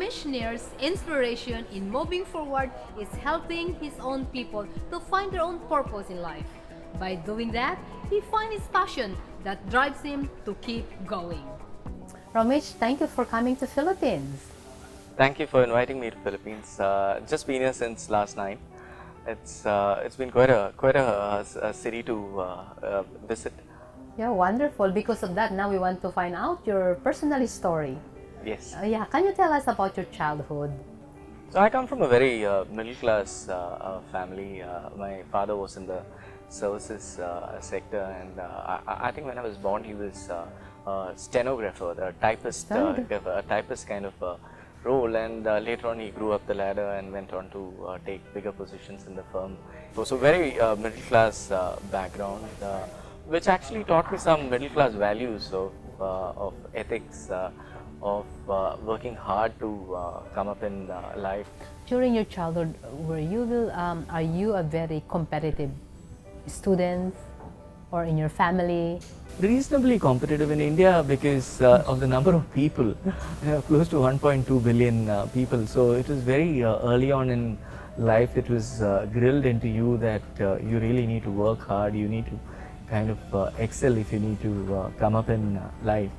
Ramesh Nair's inspiration in moving forward is helping his own people to find their own purpose in life. By doing that, he finds his passion that drives him to keep going. Ramesh, thank you for coming to Philippines. Thank you for inviting me to Philippines. Just been here since last night. It's been quite a city to visit. Yeah, wonderful. Because of that, now we want to find out your personal story. Yes. Yeah, can you tell us about your childhood? So I come from a very middle class family. My father was in the services sector, and I think when I was born, he was a stenographer, a typist, a typist kind of role. And later on, he grew up the ladder and went on to take bigger positions in the firm. So very middle class background, which actually taught me some middle class values of ethics. Of working hard to come up in life. During your childhood, are you a very competitive student, or in your family? Reasonably competitive in India because of the number of people, close to 1.2 billion people. So it was very early on in life. It was drilled into you that you really need to work hard. You need to kind of excel if you need to come up in life.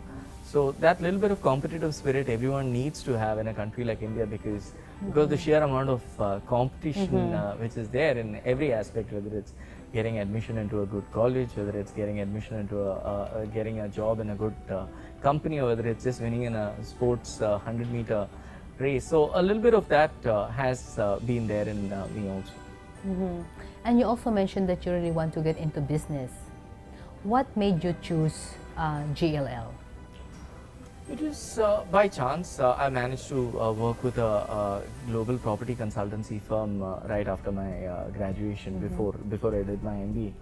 So that little bit of competitive spirit everyone needs to have in a country like India because the sheer amount of competition which is there in every aspect, whether it's getting admission into a good college, whether it's getting admission into getting a job in a good company, or whether it's just winning in a sports 100-meter race. So a little bit of that has been there in me also. And you also mentioned that you really want to get into business. What made you choose GLL? It was by chance. I managed to work with a global property consultancy firm right after my graduation, before I did my MBA.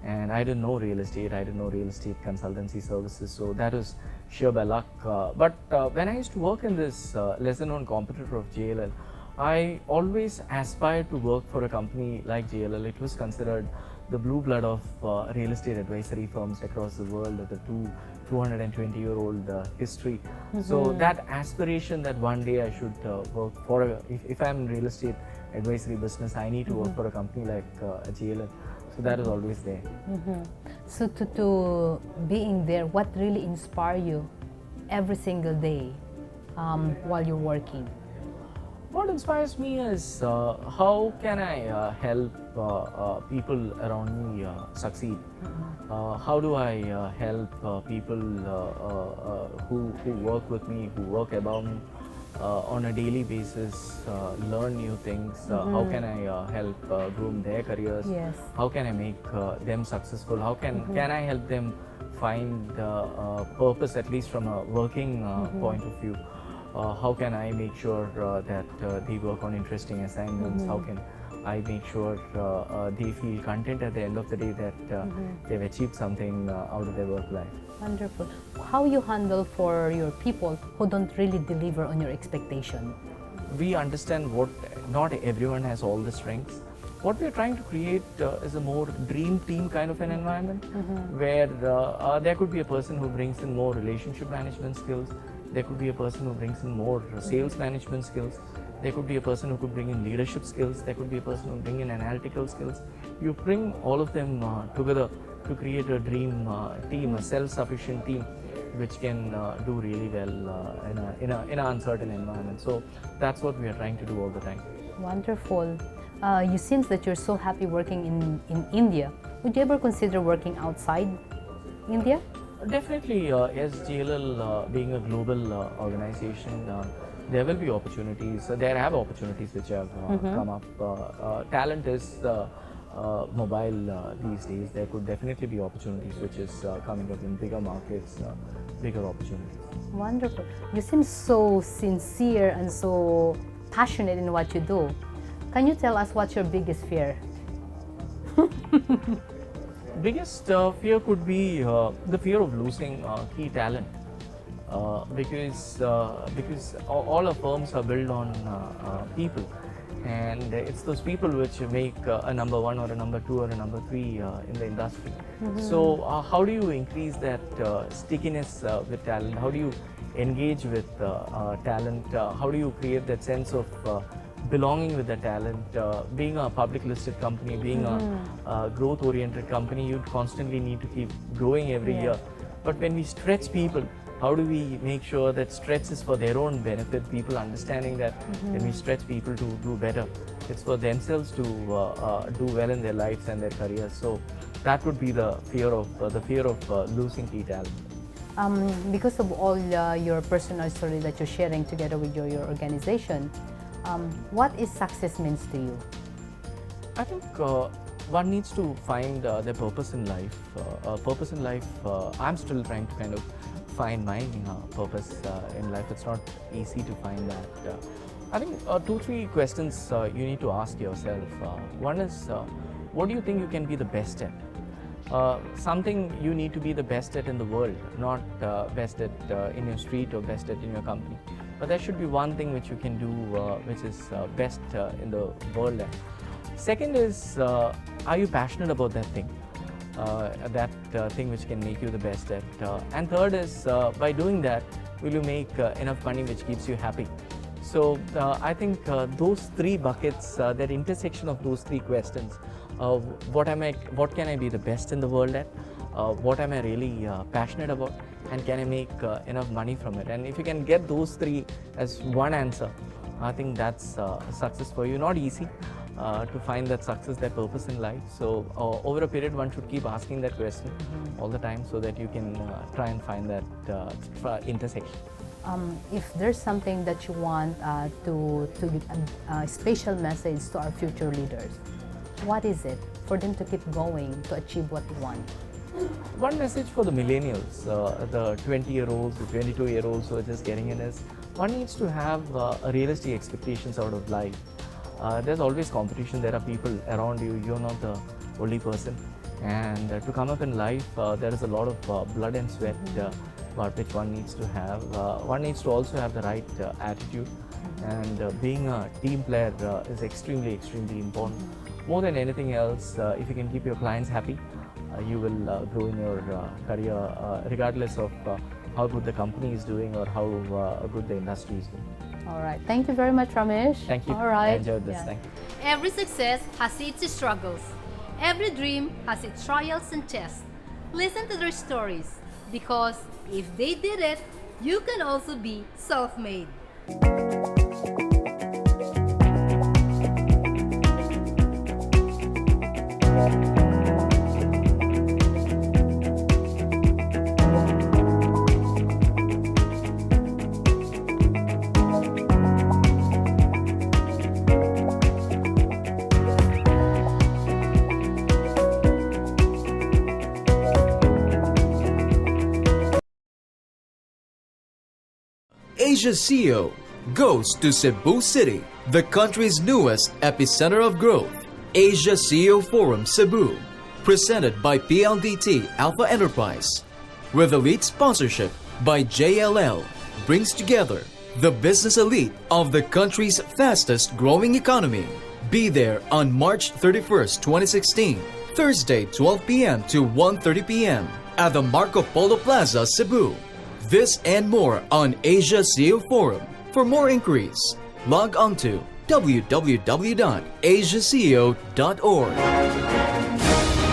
And I didn't know real estate. I didn't know real estate consultancy services. So that was sheer by luck. But when I used to work in this lesser-known competitor of JLL, I always aspired to work for a company like JLL. It was considered the blue blood of real estate advisory firms across the world with a 220-year-old history. So that aspiration that one day I should work for, if I'm in real estate advisory business, I need to work for a company like JLL. So that is always there. So to being there, what really inspires you every single day while you're working? What inspires me is how can I help people around me succeed? How do I help people who work with me, who work above me on a daily basis, learn new things? How can I help groom their careers? Yes. How can I make them successful? How can I help them find purpose, at least from a working point of view? How can I make sure that they work on interesting assignments? How can I make sure they feel content at the end of the day that they've achieved something out of their work life? Wonderful. How you handle for your people who don't really deliver on your expectation? We understand not everyone has all the strengths. What we're trying to create is a more dream team kind of an environment where there could be a person who brings in more relationship management skills. There could be a person who brings in more sales management skills. There could be a person who could bring in leadership skills. There could be a person who bring in analytical skills. You bring all of them together to create a dream team, a self-sufficient team, which can do really well in an uncertain environment. So that's what we are trying to do all the time. Wonderful. You seem that you're so happy working in India. Would you ever consider working outside India? Definitely, yes, GLL being a global organization, there will be opportunities. There have opportunities which have come up. Talent is mobile these days. There could definitely be opportunities which is coming up in bigger markets, bigger opportunities. Wonderful. You seem so sincere and so passionate in what you do. Can you tell us what's your biggest fear? Biggest fear could be the fear of losing key talent, because all our firms are built on people, and it's those people which make a number one or a number two or a number three in the industry. So how do you increase that stickiness with talent? How do you engage with talent? How do you create that sense of belonging with the talent? Being a public listed company, being a growth oriented company, you constantly need to keep growing every year. But when we stretch people, how do we make sure that stretch is for their own benefit? People understanding that when we stretch people to do better, it's for themselves to do well in their lives and their careers. So that would be the fear of losing key talent. Because of all your personal story that you're sharing together with your organization, what is success means to you? I think one needs to find their purpose in life. I'm still trying to kind of find my purpose in life. It's not easy to find that. I think 2-3 questions you need to ask yourself. One is, what do you think you can be the best at? Something you need to be the best at in the world, not best at in your street or best at in your company. But there should be one thing which you can do which is best in the world. Second is, are you passionate about that thing? That thing which can make you the best at. And third is, by doing that, will you make enough money which keeps you happy? So I think those 3 buckets, that intersection of those 3 questions, what can I be the best in the world at? What am I really passionate about? And can I make enough money from it? And if you can get those 3 as one answer, I think that's success for you. Not easy to find that success, that purpose in life. So over a period, one should keep asking that question all the time so that you can try and find that intersection. If there's something that you want to give a special message to our future leaders, what is it for them to keep going to achieve what they want? One message for the millennials, the 20-year-olds, the 22-year-olds who are just getting in is, one needs to have realistic expectations out of life. There's always competition. There are people around you. You're not the only person. And to come up in life, there is a lot of blood and sweat which one needs to have. One needs to also have the right attitude. And being a team player is extremely, extremely important. More than anything else, if you can keep your clients happy, you will grow in your career regardless of how good the company is doing or how good the industry is doing. All right. Thank you very much, Ramesh. Thank you. All right. I enjoyed this. Thank you. Every success has its struggles. Every dream has its trials and tests. Listen to their stories, because if they did it, you can also be self-made. Asia CEO goes to Cebu City, the country's newest epicenter of growth. Asia CEO Forum Cebu, presented by PLDT Alpha Enterprise, with elite sponsorship by JLL, brings together the business elite of the country's fastest growing economy. Be there on March 31st, 2016, Thursday 12 p.m. to 1:30 p.m. at the Marco Polo Plaza, Cebu. This and more on Asia CEO Forum. For more inquiries, log on to www.asiaceo.org.